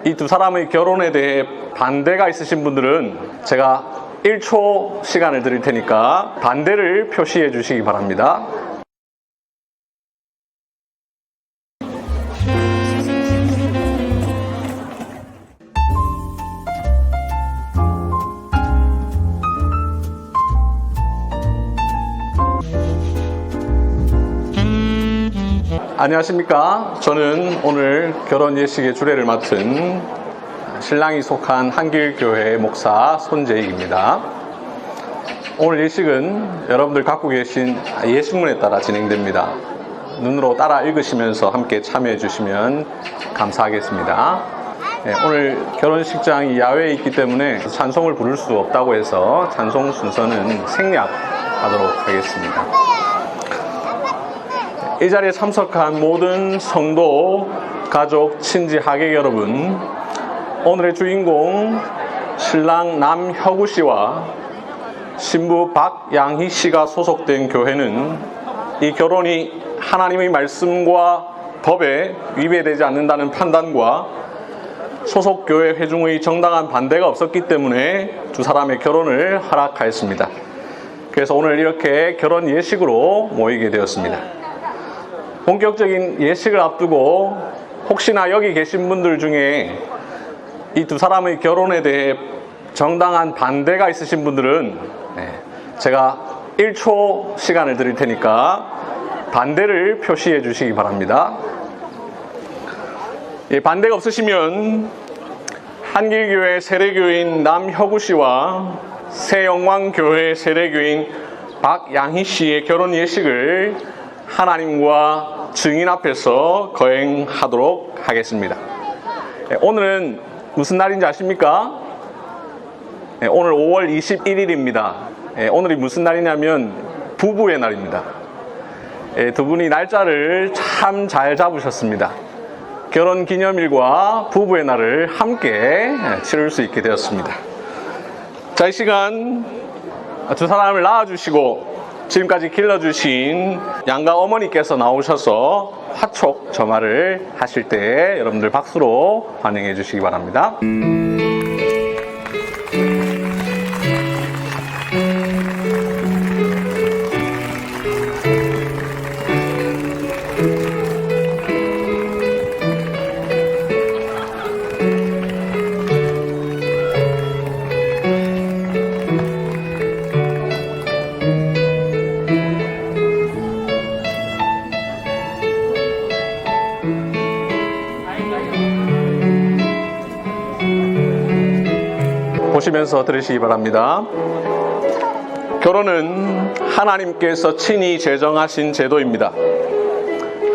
이 두 사람의 결혼에 대해 반대가 있으신 분들은 제가 1초 시간을 드릴 테니까 반대를 표시해 주시기 바랍니다. 안녕하십니까. 저는 오늘 결혼 예식의 주례를 맡은 신랑이 속한 한길교회 목사 손재익입니다. 오늘 예식은 여러분들 갖고 계신 예식문에 따라 진행됩니다. 눈으로 따라 읽으시면서 함께 참여해 주시면 감사하겠습니다. 오늘 결혼식장이 야외에 있기 때문에 찬송을 부를 수 없다고 해서 찬송 순서는 생략하도록 하겠습니다. 이 자리에 참석한 모든 성도, 가족, 친지, 하객 여러분, 오늘의 주인공 신랑 남혁우 씨와 신부 박양희 씨가 소속된 교회는 이 결혼이 하나님의 말씀과 법에 위배되지 않는다는 판단과 소속 교회 회중의 정당한 반대가 없었기 때문에 두 사람의 결혼을 허락하였습니다. 그래서 오늘 이렇게 결혼 예식으로 모이게 되었습니다. 본격적인 예식을 앞두고 혹시나 여기 계신 분들 중에 이 두 사람의 결혼에 대해 정당한 반대가 있으신 분들은 제가 1초 시간을 드릴 테니까 반대를 표시해 주시기 바랍니다. 반대가 없으시면 한길교회 세례교인 남혁우 씨와 새영광교회 세례교인 박양희 씨의 결혼 예식을 하나님과 증인 앞에서 거행하도록 하겠습니다. 오늘은 무슨 날인지 아십니까? 오늘 5월 21일입니다. 오늘이 무슨 날이냐면 부부의 날입니다. 두 분이 날짜를 참 잘 잡으셨습니다. 결혼 기념일과 부부의 날을 함께 치를 수 있게 되었습니다. 자, 이 시간 두 사람을 낳아주시고 지금까지 길러주신 양가 어머니께서 나오셔서 화촉 점화를 하실 때 여러분들 박수로 환영해 주시기 바랍니다. 보시면서 들으시기 바랍니다. 결혼은 하나님께서 친히 제정하신 제도입니다.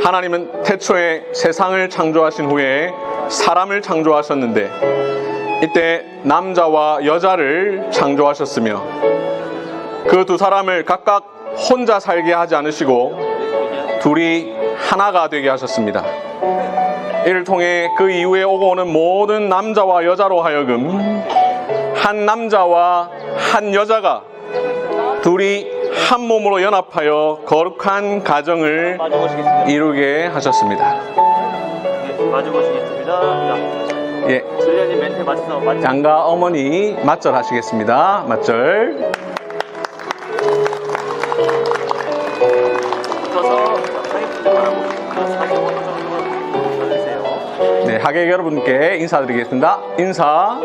하나님은 태초에 세상을 창조하신 후에 사람을 창조하셨는데 이때 남자와 여자를 창조하셨으며 그 두 사람을 각각 혼자 살게 하지 않으시고 둘이 하나가 되게 하셨습니다. 이를 통해 그 이후에 오고 오는 모든 남자와 여자로 하여금 한 남자와 한 여자가 둘이 한 몸으로 연합하여 거룩한 가정을 이루게 하셨습니다. 마주 보시겠습니다. 예, 줄리아님 멘트 맞춰서 양가 어머니 맞절 하시겠습니다. 맞절. 붙어서 사진 찍으라고 그 사진 포토 정도 받으세요. 네, 하객 여러분께 인사드리겠습니다. 인사.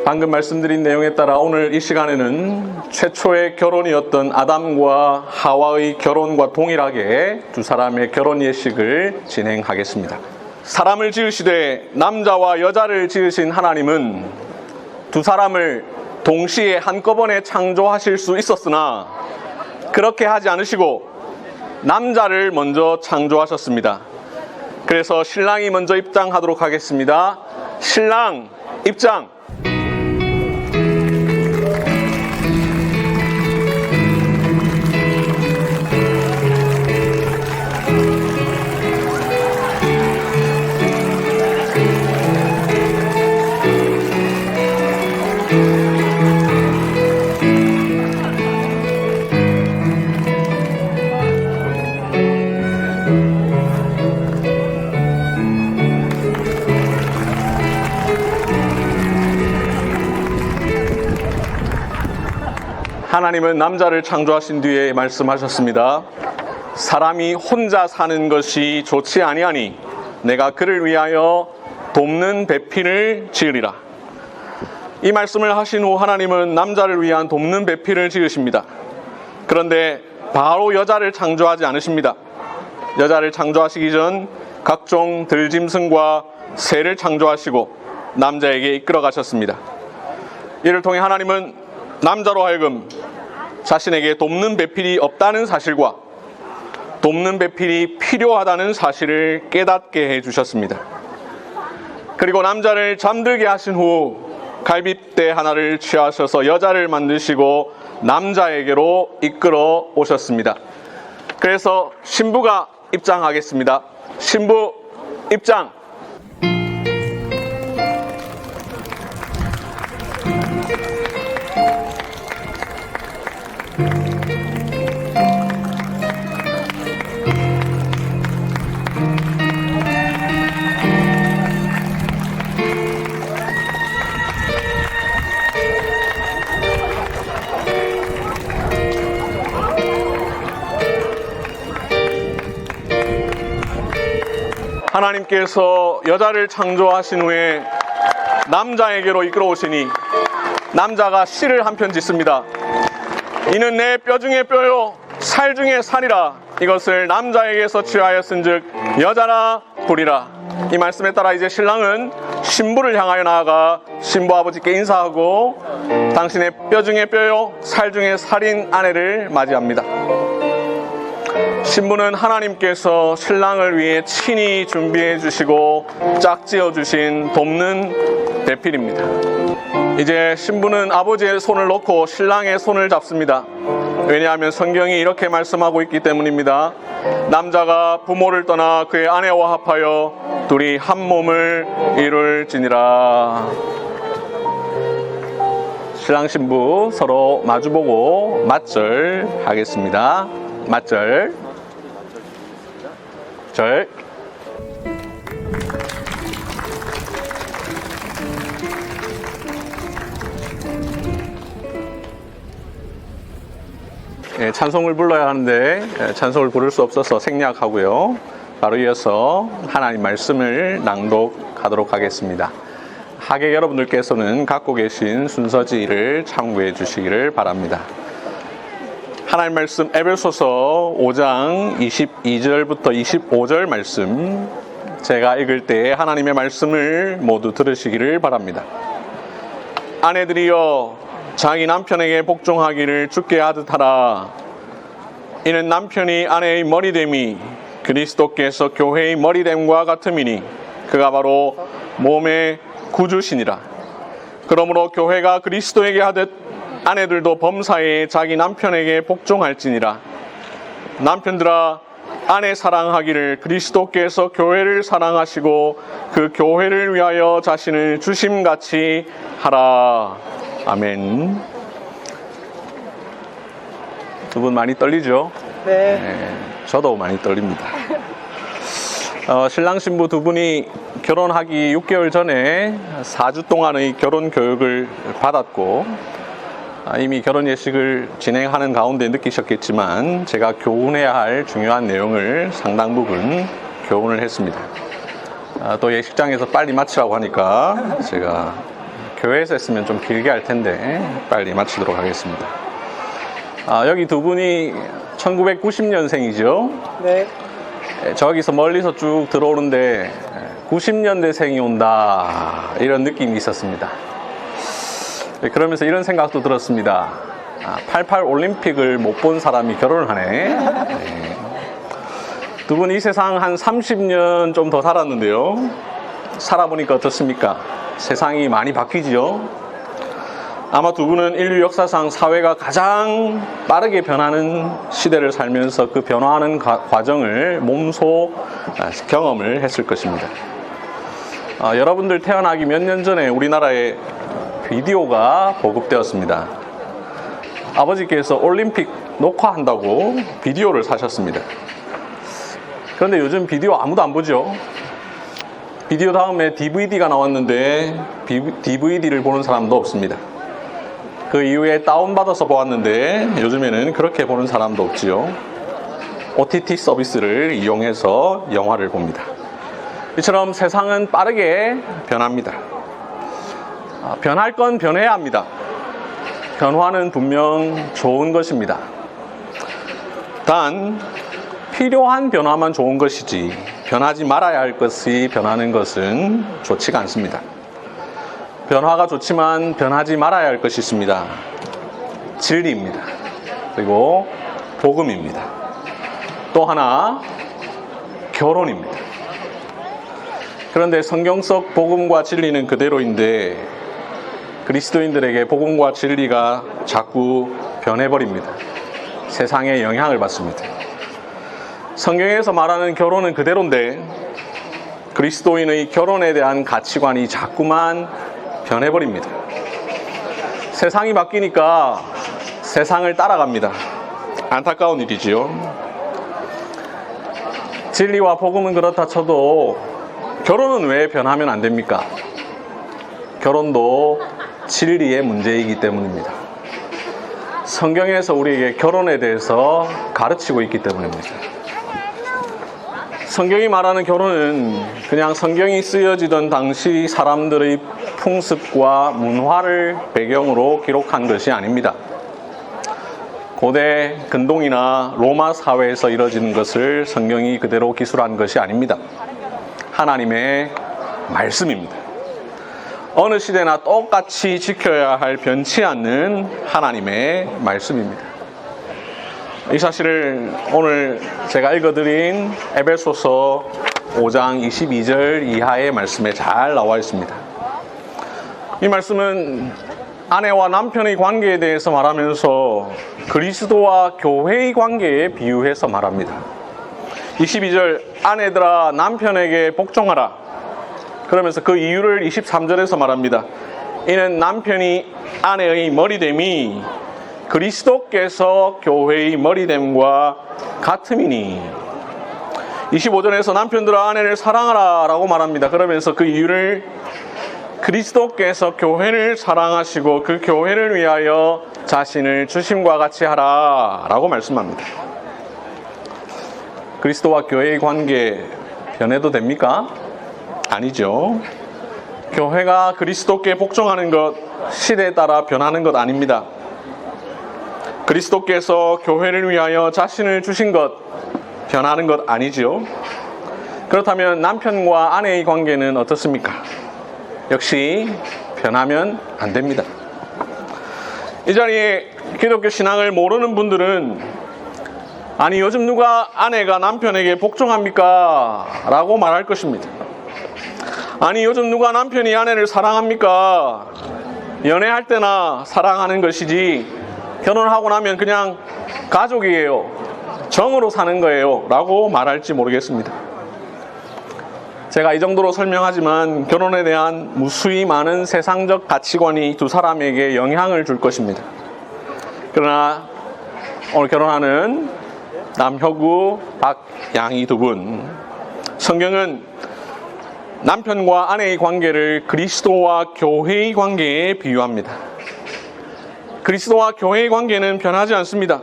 방금 말씀드린 내용에 따라 오늘 이 시간에는 최초의 결혼이었던 아담과 하와의 결혼과 동일하게 두 사람의 결혼 예식을 진행하겠습니다. 사람을 지으시되 남자와 여자를 지으신 하나님은 두 사람을 동시에 한꺼번에 창조하실 수 있었으나 그렇게 하지 않으시고 남자를 먼저 창조하셨습니다. 그래서 신랑이 먼저 입장하도록 하겠습니다. 신랑 입장! 하나님은 남자를 창조하신 뒤에 말씀하셨습니다. 사람이 혼자 사는 것이 좋지 아니하니 내가 그를 위하여 돕는 배필을 지으리라. 이 말씀을 하신 후 하나님은 남자를 위한 돕는 배필을 지으십니다. 그런데 바로 여자를 창조하지 않으십니다. 여자를 창조하시기 전 각종 들짐승과 새를 창조하시고 남자에게 이끌어 가셨습니다. 이를 통해 하나님은 남자로 하여금 자신에게 돕는 배필이 없다는 사실과 돕는 배필이 필요하다는 사실을 깨닫게 해주셨습니다. 그리고 남자를 잠들게 하신 후 갈빗대 하나를 취하셔서 여자를 만드시고 남자에게로 이끌어 오셨습니다. 그래서 신부가 입장하겠습니다. 신부 입장. 하나님께서 여자를 창조하신 후에 남자에게로 이끌어 오시니 남자가 시를 한 편 짓습니다. 이는 내 뼈 중에 뼈요 살 중에 살이라. 이것을 남자에게서 취하였은즉 여자라 부리라. 이 말씀에 따라 이제 신랑은 신부를 향하여 나아가 신부 아버지께 인사하고 당신의 뼈 중에 뼈요 살 중에 살인 아내를 맞이합니다. 신부는 하나님께서 신랑을 위해 친히 준비해 주시고 짝지어 주신 돕는 배필입니다. 이제 신부는 아버지의 손을 놓고 신랑의 손을 잡습니다. 왜냐하면 성경이 이렇게 말씀하고 있기 때문입니다. 남자가 부모를 떠나 그의 아내와 합하여 둘이 한 몸을 이룰지니라. 신랑 신부 서로 마주보고 맞절 하겠습니다. 맞절. 절. 찬송을 불러야 하는데 찬송을 부를 수 없어서 생략하고요. 바로 이어서 하나님 말씀을 낭독하도록 하겠습니다. 하객 여러분들께서는 갖고 계신 순서지를 참고해 주시기를 바랍니다. 하나님 말씀 에베소서 5장 22절부터 25절 말씀, 제가 읽을 때 하나님의 말씀을 모두 들으시기를 바랍니다. 아내들이여 자기 남편에게 복종하기를 주께 하듯 하라. 이는 남편이 아내의 머리됨이 그리스도께서 교회의 머리됨과 같음이니 그가 바로 몸의 구주시니라. 그러므로 교회가 그리스도에게 하듯 아내들도 범사에 자기 남편에게 복종할지니라. 남편들아 아내 사랑하기를 그리스도께서 교회를 사랑하시고 그 교회를 위하여 자신을 주심같이 하라. 아멘. 두 분 많이 떨리죠? 네. 저도 많이 떨립니다. 신랑 신부 두 분이 결혼하기 6개월 전에 4주 동안의 결혼 교육을 받았고 이미 결혼 예식을 진행하는 가운데 느끼셨겠지만 제가 교훈해야 할 중요한 내용을 상당 부분 교훈을 했습니다. 또 예식장에서 빨리 마치라고 하니까 제가 교회에서 했으면 좀 길게 할 텐데 빨리 마치도록 하겠습니다. 여기 두 분이 1990년생이죠? 네. 저기서 멀리서 쭉 들어오는데 90년대생이 온다 이런 느낌이 있었습니다. 그러면서 이런 생각도 들었습니다. 88 올림픽을 못 본 사람이 결혼을 하네. 두 분 이 세상 한 30년 좀 더 살았는데요. 살아보니까 어떻습니까? 세상이 많이 바뀌죠. 아마 두 분은 인류 역사상 사회가 가장 빠르게 변하는 시대를 살면서 그 변화하는 과정을 몸소 경험을 했을 것입니다. 여러분들 태어나기 몇 년 전에 우리나라에 비디오가 보급되었습니다. 아버지께서 올림픽 녹화한다고 비디오를 사셨습니다. 그런데 요즘 비디오 아무도 안 보죠. 비디오 다음에 DVD가 나왔는데 DVD를 보는 사람도 없습니다. 그 이후에 다운받아서 보았는데 요즘에는 그렇게 보는 사람도 없지요. OTT 서비스를 이용해서 영화를 봅니다. 이처럼 세상은 빠르게 변합니다. 변할 건 변해야 합니다. 변화는 분명 좋은 것입니다. 단 필요한 변화만 좋은 것이지 변하지 말아야 할 것이 변하는 것은 좋지가 않습니다. 변화가 좋지만 변하지 말아야 할 것이 있습니다. 진리입니다. 그리고 복음입니다. 또 하나 결혼입니다. 그런데 성경 속 복음과 진리는 그대로인데 그리스도인들에게 복음과 진리가 자꾸 변해버립니다. 세상에 영향을 받습니다. 성경에서 말하는 결혼은 그대로인데 그리스도인의 결혼에 대한 가치관이 자꾸만 변해버립니다. 세상이 바뀌니까 세상을 따라갑니다. 안타까운 일이지요. 진리와 복음은 그렇다 쳐도 결혼은 왜 변하면 안 됩니까? 결혼도 진리의 문제이기 때문입니다. 성경에서 우리에게 결혼에 대해서 가르치고 있기 때문입니다. 성경이 말하는 결혼은 그냥 성경이 쓰여지던 당시 사람들의 풍습과 문화를 배경으로 기록한 것이 아닙니다. 고대 근동이나 로마 사회에서 이뤄지는 것을 성경이 그대로 기술한 것이 아닙니다. 하나님의 말씀입니다. 어느 시대나 똑같이 지켜야 할 변치 않는 하나님의 말씀입니다. 이 사실을 오늘 제가 읽어드린 에베소서 5장 22절 이하의 말씀에 잘 나와 있습니다. 이 말씀은 아내와 남편의 관계에 대해서 말하면서 그리스도와 교회의 관계에 비유해서 말합니다. 22절 아내들아 남편에게 복종하라. 그러면서 그 이유를 23절에서 말합니다. 이는 남편이 아내의 머리됨이 그리스도께서 교회의 머리됨과 같음이니. 25절에서 남편들아 아내를 사랑하라 라고 말합니다. 그러면서 그 이유를 그리스도께서 교회를 사랑하시고 그 교회를 위하여 자신을 주심과 같이 하라 라고 말씀합니다. 그리스도와 교회의 관계 변해도 됩니까? 아니죠. 교회가 그리스도께 복종하는 것, 시대에 따라 변하는 것 아닙니다. 그리스도께서 교회를 위하여 자신을 주신 것, 변하는 것 아니죠. 그렇다면 남편과 아내의 관계는 어떻습니까? 역시 변하면 안 됩니다. 이 자리에 기독교 신앙을 모르는 분들은 아니 요즘 누가 아내가 남편에게 복종합니까? 라고 말할 것입니다. 아니 요즘 누가 남편이 아내를 사랑합니까? 연애할 때나 사랑하는 것이지 결혼하고 나면 그냥 가족이에요. 정으로 사는 거예요. 라고 말할지 모르겠습니다. 제가 이 정도로 설명하지만 결혼에 대한 무수히 많은 세상적 가치관이 두 사람에게 영향을 줄 것입니다. 그러나 오늘 결혼하는 남혁우, 박양희 두 분, 성경은 남편과 아내의 관계를 그리스도와 교회의 관계에 비유합니다. 그리스도와 교회의 관계는 변하지 않습니다.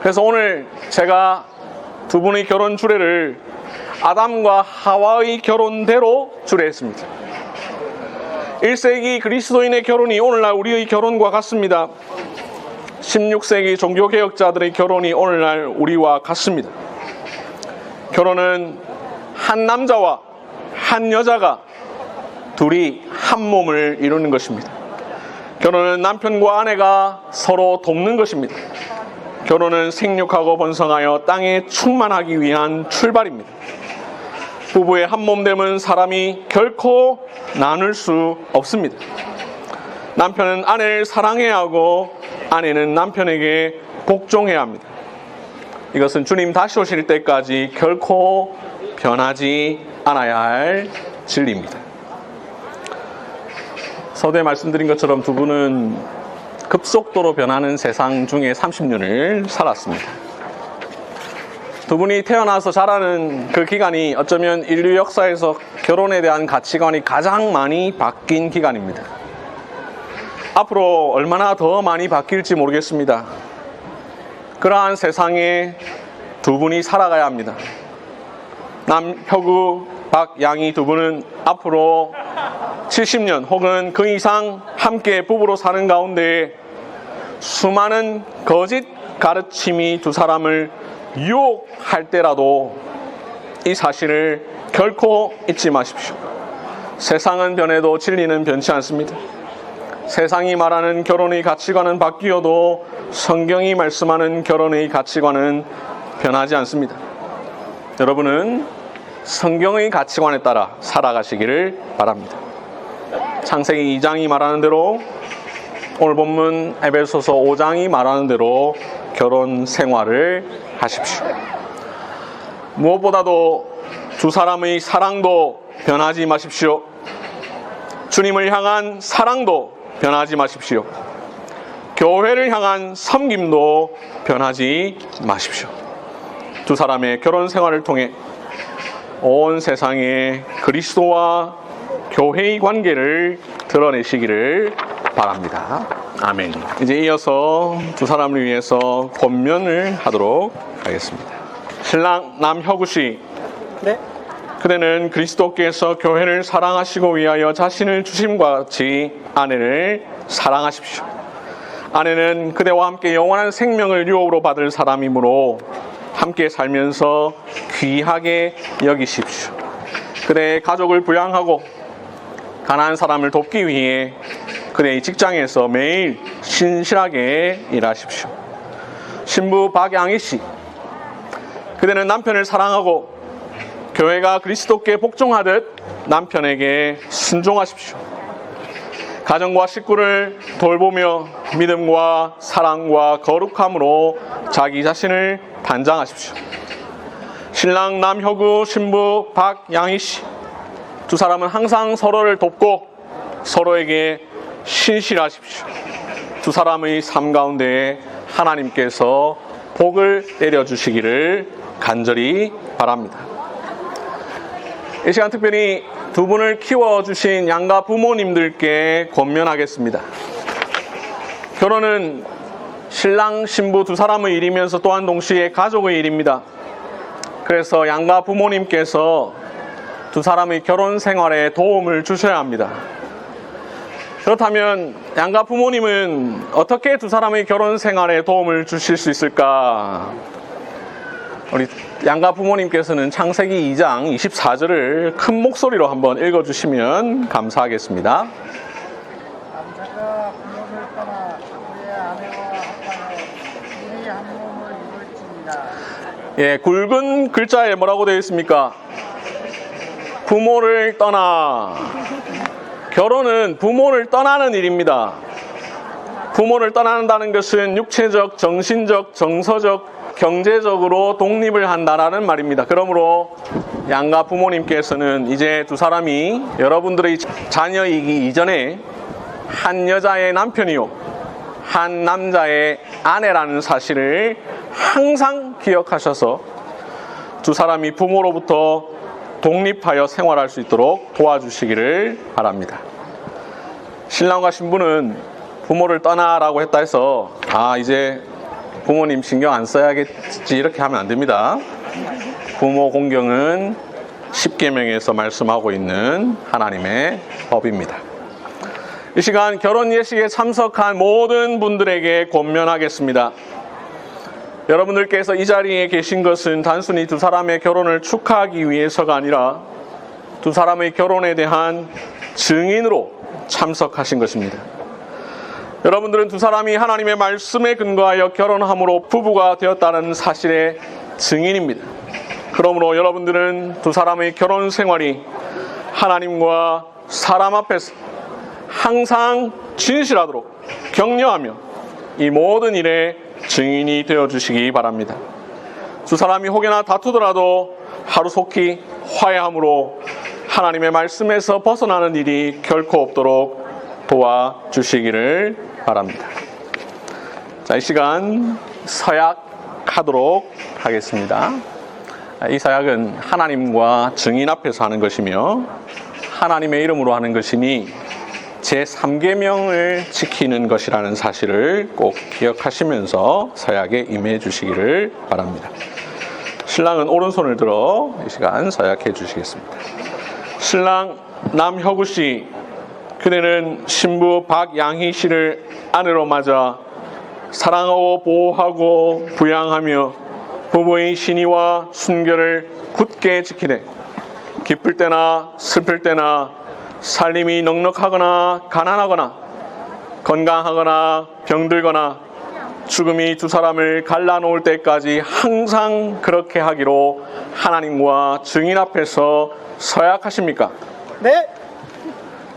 그래서 오늘 제가 두 분의 결혼 주례를 아담과 하와의 결혼대로 주례했습니다. 1세기 그리스도인의 결혼이 오늘날 우리의 결혼과 같습니다. 16세기 종교개혁자들의 결혼이 오늘날 우리와 같습니다. 결혼은 한 남자와 한 여자가 둘이 한 몸을 이루는 것입니다. 결혼은 남편과 아내가 서로 돕는 것입니다. 결혼은 생육하고 번성하여 땅에 충만하기 위한 출발입니다. 부부의 한 몸됨은 사람이 결코 나눌 수 없습니다. 남편은 아내를 사랑해야 하고 아내는 남편에게 복종해야 합니다. 이것은 주님 다시 오실 때까지 결코 변하지 않아야 할 진리입니다. 서두에 말씀드린 것처럼 두 분은 급속도로 변하는 세상 중에 30년을 살았습니다. 두 분이 태어나서 자라는 그 기간이 어쩌면 인류 역사에서 결혼에 대한 가치관이 가장 많이 바뀐 기간입니다. 앞으로 얼마나 더 많이 바뀔지 모르겠습니다. 그러한 세상에 두 분이 살아가야 합니다. 남혁우, 박양희 두 분은 앞으로 70년 혹은 그 이상 함께 부부로 사는 가운데 수많은 거짓 가르침이 두 사람을 유혹할 때라도 이 사실을 결코 잊지 마십시오. 세상은 변해도 진리는 변치 않습니다. 세상이 말하는 결혼의 가치관은 바뀌어도 성경이 말씀하는 결혼의 가치관은 변하지 않습니다. 여러분은 성경의 가치관에 따라 살아가시기를 바랍니다. 창세기 2장이 말하는 대로, 오늘 본문 에베소서 5장이 말하는 대로 결혼 생활을 하십시오. 무엇보다도 두 사람의 사랑도 변하지 마십시오. 주님을 향한 사랑도 변하지 마십시오. 교회를 향한 섬김도 변하지 마십시오. 두 사람의 결혼 생활을 통해 온 세상에 그리스도와 교회의 관계를 드러내시기를 바랍니다. 아멘. 이제 이어서 두 사람을 위해서 권면을 하도록 하겠습니다. 신랑 남혁우 씨, 네. 그대는 그리스도께서 교회를 사랑하시고 위하여 자신을 주심과 같이 아내를 사랑하십시오. 아내는 그대와 함께 영원한 생명을 유업으로 받을 사람이므로 함께 살면서 귀하게 여기십시오. 그대의 가족을 부양하고 가난한 사람을 돕기 위해 그대의 직장에서 매일 신실하게 일하십시오. 신부 박양희 씨, 그대는 남편을 사랑하고 교회가 그리스도께 복종하듯 남편에게 순종하십시오. 가정과 식구를 돌보며 믿음과 사랑과 거룩함으로 자기 자신을 단장하십시오. 신랑 남혁우, 신부 박양희 씨, 두 사람은 항상 서로를 돕고 서로에게 신실하십시오. 두 사람의 삶 가운데 하나님께서 복을 내려주시기를 간절히 바랍니다. 이 시간 특별히 두 분을 키워주신 양가 부모님들께 권면하겠습니다. 결혼은 신랑, 신부 두 사람의 일이면서 또한 동시에 가족의 일입니다. 그래서 양가 부모님께서 두 사람의 결혼 생활에 도움을 주셔야 합니다. 그렇다면 양가 부모님은 어떻게 두 사람의 결혼 생활에 도움을 주실 수 있을까? 우리 양가 부모님께서는 창세기 2장 24절을 큰 목소리로 한번 읽어주시면 감사하겠습니다. 남자가 부모를 떠나 그의 아내와 합하여 둘이 한 몸을 이룰지니라. 예, 굵은 글자에 뭐라고 되어 있습니까? 부모를 떠나. 결혼은 부모를 떠나는 일입니다. 부모를 떠난다는 것은 육체적, 정신적, 정서적, 경제적으로 독립을 한다라는 말입니다. 그러므로 양가 부모님께서는 이제 두 사람이 여러분들의 자녀이기 이전에 한 여자의 남편이요, 한 남자의 아내라는 사실을 항상 기억하셔서 두 사람이 부모로부터 독립하여 생활할 수 있도록 도와주시기를 바랍니다. 신랑과 신부는 부모를 떠나라고 했다 해서 이제 부모님 신경 안 써야겠지 이렇게 하면 안 됩니다. 부모 공경은 십계명에서 말씀하고 있는 하나님의 법입니다. 이 시간 결혼 예식에 참석한 모든 분들에게 권면하겠습니다. 여러분들께서 이 자리에 계신 것은 단순히 두 사람의 결혼을 축하하기 위해서가 아니라 두 사람의 결혼에 대한 증인으로 참석하신 것입니다. 여러분들은 두 사람이 하나님의 말씀에 근거하여 결혼함으로 부부가 되었다는 사실의 증인입니다. 그러므로 여러분들은 두 사람의 결혼 생활이 하나님과 사람 앞에서 항상 진실하도록 격려하며 이 모든 일에 증인이 되어주시기 바랍니다. 두 사람이 혹여나 다투더라도 하루속히 화해함으로 하나님의 말씀에서 벗어나는 일이 결코 없도록 도와주시기를 바랍니다. 자, 이 시간 서약하도록 하겠습니다. 이 서약은 하나님과 증인 앞에서 하는 것이며 하나님의 이름으로 하는 것이니 제3계명을 지키는 것이라는 사실을 꼭 기억하시면서 서약에 임해 주시기를 바랍니다. 신랑은 오른손을 들어 이 시간 서약해 주시겠습니다. 신랑 남혁우 씨, 그대는 신부 박양희 씨를 아내로 맞아 사랑하고 보호하고 부양하며 부부의 신의와 순결을 굳게 지키되 기쁠 때나 슬플 때나 살림이 넉넉하거나 가난하거나 건강하거나 병들거나 죽음이 두 사람을 갈라놓을 때까지 항상 그렇게 하기로 하나님과 증인 앞에서 서약하십니까? 네.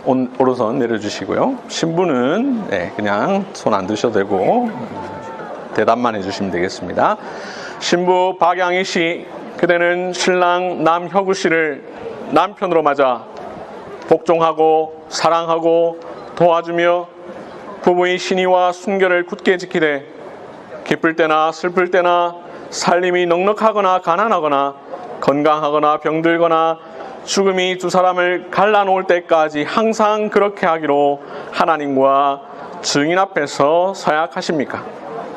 오른손 내려주시고요. 신부는 그냥 손 안 드셔도 되고 대답만 해주시면 되겠습니다. 신부 박양희 씨, 그대는 신랑 남혁우 씨를 남편으로 맞아 복종하고 사랑하고 도와주며 부부의 신의와 순결을 굳게 지키되 기쁠 때나 슬플 때나 살림이 넉넉하거나 가난하거나 건강하거나 병들거나 죽음이 두 사람을 갈라놓을 때까지 항상 그렇게 하기로 하나님과 증인 앞에서 서약하십니까?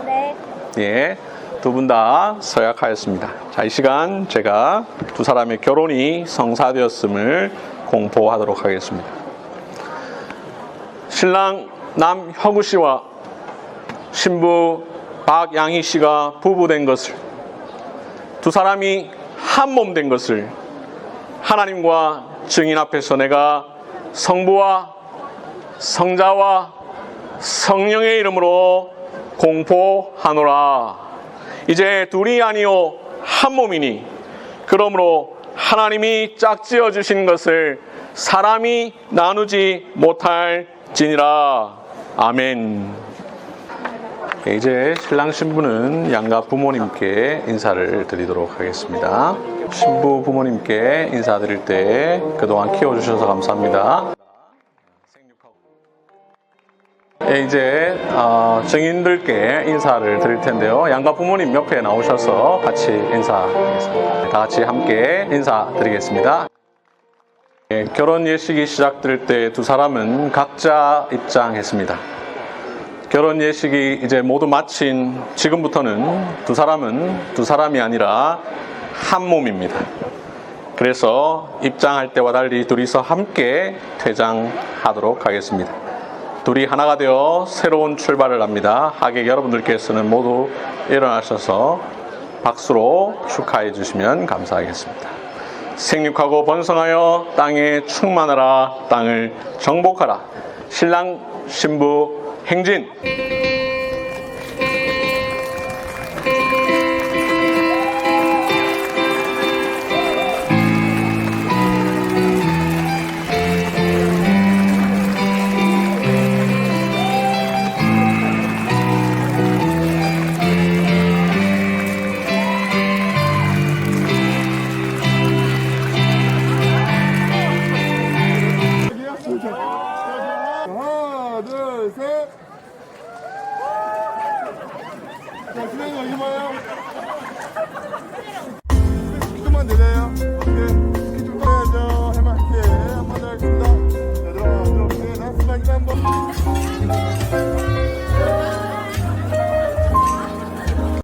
네. 예, 두 분 다 서약하였습니다. 자, 이 시간 제가 두 사람의 결혼이 성사되었음을 공포하도록 하겠습니다. 신랑 남혁우 씨와 신부 박양희 씨가 부부된 것을, 두 사람이 한 몸 된 것을 하나님과 증인 앞에서 내가 성부와 성자와 성령의 이름으로 공포하노라. 이제 둘이 아니요 한 몸이니 그러므로 하나님이 짝지어 주신 것을 사람이 나누지 못할지니라. 아멘. 이제 신랑 신부는 양가 부모님께 인사를 드리도록 하겠습니다. 신부 부모님께 인사드릴 때 그동안 키워주셔서 감사합니다. 이제 증인들께 인사를 드릴 텐데요. 양가 부모님 옆에 나오셔서 같이 인사하겠습니다. 다 같이 함께 인사드리겠습니다. 결혼 예식이 시작될 때 두 사람은 각자 입장했습니다. 결혼 예식이 이제 모두 마친 지금부터는 두 사람은 두 사람이 아니라 한 몸입니다. 그래서 입장할 때와 달리 둘이서 함께 퇴장하도록 하겠습니다. 둘이 하나가 되어 새로운 출발을 합니다. 하객 여러분들께서는 모두 일어나셔서 박수로 축하해 주시면 감사하겠습니다. 생육하고 번성하여 땅에 충만하라. 땅을 정복하라. 신랑 신부 행진. 하나, 둘, 셋. 자, 진행이 여기 봐요. 조금만 내려요. 오케이.